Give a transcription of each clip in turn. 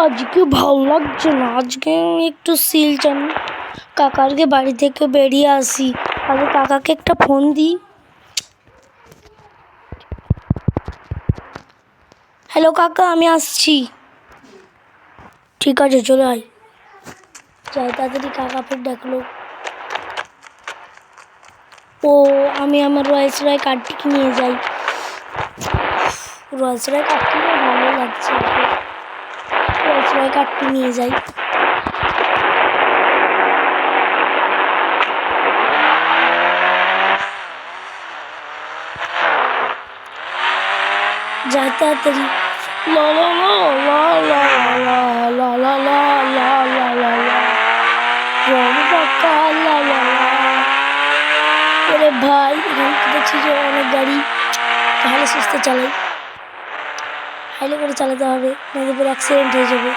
আজকে ভালো লাগছে না, আজকে একটু সিল চান কাকারকে বাড়ি থেকে বেরিয়ে আসি। আগে কাকাকে একটা ফোন দিই। হ্যালো কাকা, আমি আসছি। ঠিক আছে, চলে আয়। যাই তাড়াতাড়ি, কাকা ফের ডাকলো। ও, আমি আমার রয়েস রয় কার্ডটি নিয়ে যাই। রয়েস রয় কার্ডটি ভালো লাগছে, রয়েস রয় কার্ডটি নিয়ে যাই। যাই তাড়াতাড়ি। লা লা লা লা লা লা লা লা লা লা লা লা লা রং পাকা লা লা লা। ওরে ভাই, এখানে তো দেখছি যে অনেক গাড়ি, তাহলে সুস্থে চালাই, হাইলে করে চালাতে হবে, নয়তো পরে অ্যাক্সিডেন্ট হয়ে যাবে।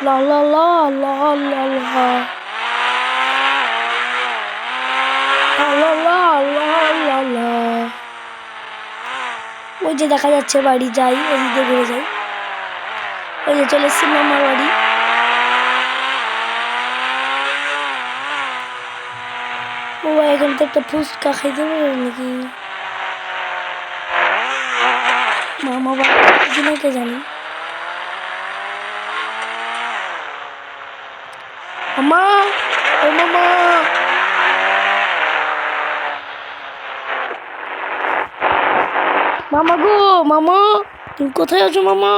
লা লা লা লা লা লা লা লা লা লা। ওই যে দেখা যাচ্ছে বাড়ি, যাই ওই দিকে ঘুরে যাই। ওই যে চলে এসছি মামার বাড়ি। ও এখান থেকে একটা ফুচকা খাইতে পারে নাকি? মামা বাড়ি কে জানি। মামা, ও মামা, মামা গো, মামা তুমি কোথায় আছো মামা?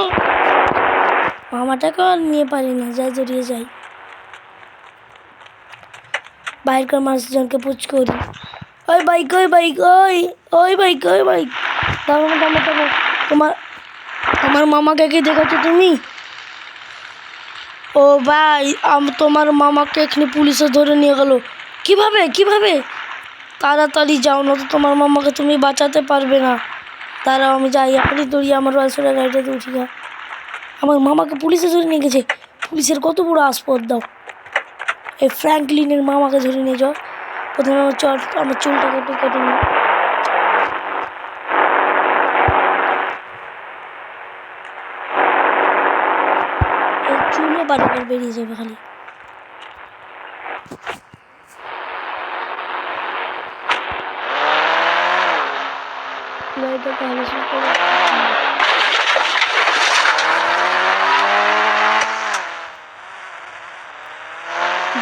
মামাটাকে আর নিয়ে পারি না, যাই জড়িয়ে যাই। বাইরের মানুষজনকে পুচ করি। ওই বাইক, ওই বাইক, ওই ওই বাইক, ওই বাইক, দাঁড়ানো দাঁড়ানো দাঁড়ানো। তোমার মামাকে কি দেখেছো তুমি? ও ভাই, তোমার মামাকে এখানে পুলিশে ধরে নিয়ে গেল। কিভাবে কিভাবে? তাড়াতাড়ি যাও, না তো তোমার মামাকে তুমি বাঁচাতে পারবে না। দাঁড়াও, আমি যাই এখনই, দৌড়িয়ে আমার রয়েসরা গাড়িটাতে উঠি গা। আমার মামাকে পুলিশে ধরে নিয়ে গেছে। পুলিশের কত বড় আসপদ দাও। এই ফ্র্যাঙ্কলিনের মামাকে ধরে নিয়ে যাও। প্রথমে আমার চুলটাকে একটু কেটে নিই। এই চুলও বারবার বেরিয়ে যাবে খালি।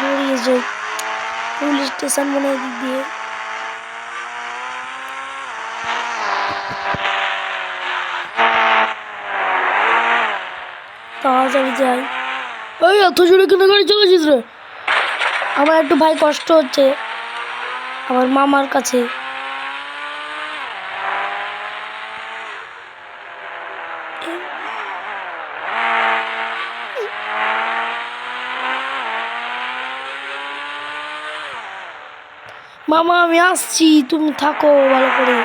দৌড়িয়ে যাই পুলিশ স্টেশন মনে হয় দিক দিয়ে। তাড়াতাড়ি যাই। ওই এত জোরে কেন গাড়ি চালাচ্ছিস রে? আমার একটু ভাই কষ্ট হচ্ছে আমার মামার কাছে। মামা আমি আসছি, তুমি থাকো ভালো করে।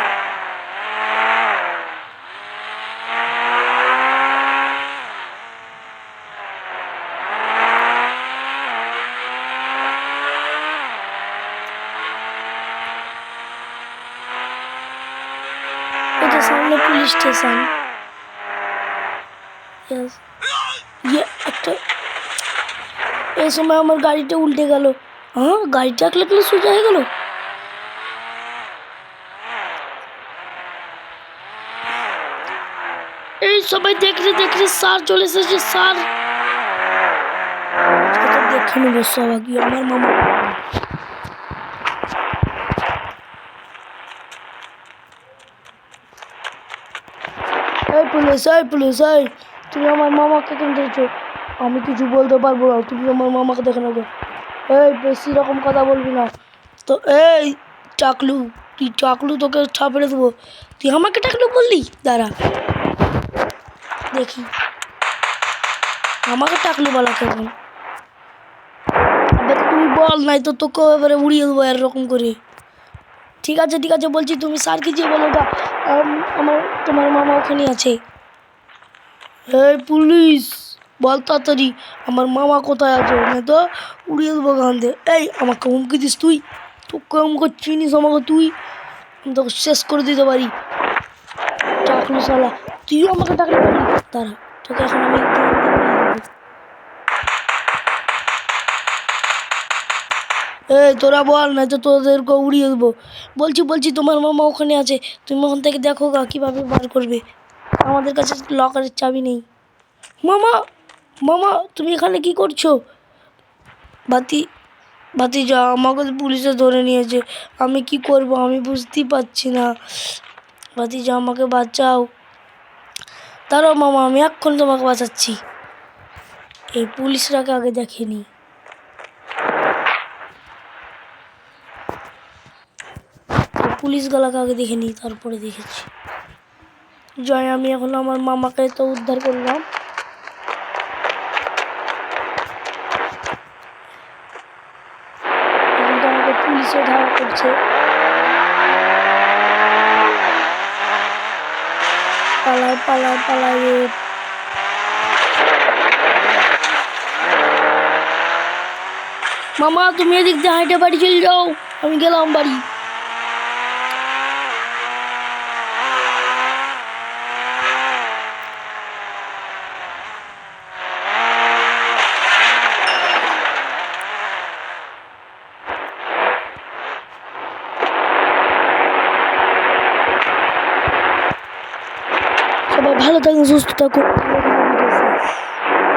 এটা সামনে পুলিশ স্টেশন। একটা এই সময় আমার গাড়িটা উল্টে গেল। হ্যাঁ, গাড়িটা একলে সোজা হয়ে গেল। এই সবাই দেখলে দেখলে স্যার চলে এসেছে। স্যার দেখে নেবো সবাই, আমার মামা। এই পুলিশ, এই পুলিশ, এই তুমি আমার মামাকে কেন ধরেছো? আমি কিছু বলতে পারবো না, তুমি আমার মামাকে দেখে নেবো। এই বেশি রকম কথা বলবি না তো। এই টাকলু, তুই টাকলু, তোকে ছাপড়ে দেবো। তুই আমাকে টাকলু বললি? দাঁড়া দেখি আমাকে টাকলু বলা কেমন। এবার তুই বল, নাই তো তোকে এবারে উড়িয়ে দেবো এরকম করে। ঠিক আছে ঠিক আছে, বলছি তুমি স্যারকে যে বলো গা তোমার মামা ওখানে আছে। এই পুলিশ, বল তাড়াতাড়ি আমার মামা কোথায় আছে, না তো উড়িয়ে দেবো গান দিয়ে। এই আমাকে হুমকি দিস তুই? তোকে আমাকে চিনিস আমাকে তুই? আমি তোকে শেষ করে দিতে পারি। টাকলু শালা, তুইও আমাকে টাকলু বললি? তারা তোকে এখন আমি জ্ঞান দিয়ে উড়িয়ে দেবো। এই তোরা বল, না তো তোদেরকে উড়িয়ে দেবো। বলছি বলছি তোমার মামা ওখানে আছে, তুমি ওখান থেকে দেখো গা কীভাবে বার করবে। আমাদের কাছে লকারের চাবি নেই। মামা, মামা তুমি এখানে কি করছো? বাতি, বাতি যা, আমাকে তো পুলিশে ধরে নিয়েছে, আমি কি করব আমি বুঝতেই পারছি না। বাতি যা, আমাকে বাঁচাও। দাঁড়াও মামা, আমি এক্ষুনি তোমাকে বাঁচাচ্ছি। এই পুলিশরাকে আগে দেখেনি। পুলিশগুলোকে আগে দেখে নিই, তারপরে দেখেছি। জয়, আমি এখন আমার মামাকে তো উদ্ধার করলাম। এখন তো আমাকে পুলিশে ধাওয়া করছে। পালায় পালায় পালায় রে। মামা তুমি এদিক দিয়ে হাইটে বাড়ি চলে যাও, আমি গেলাম বাড়ি। সবাই ভালো থাকুন, সুস্থ থাকুন।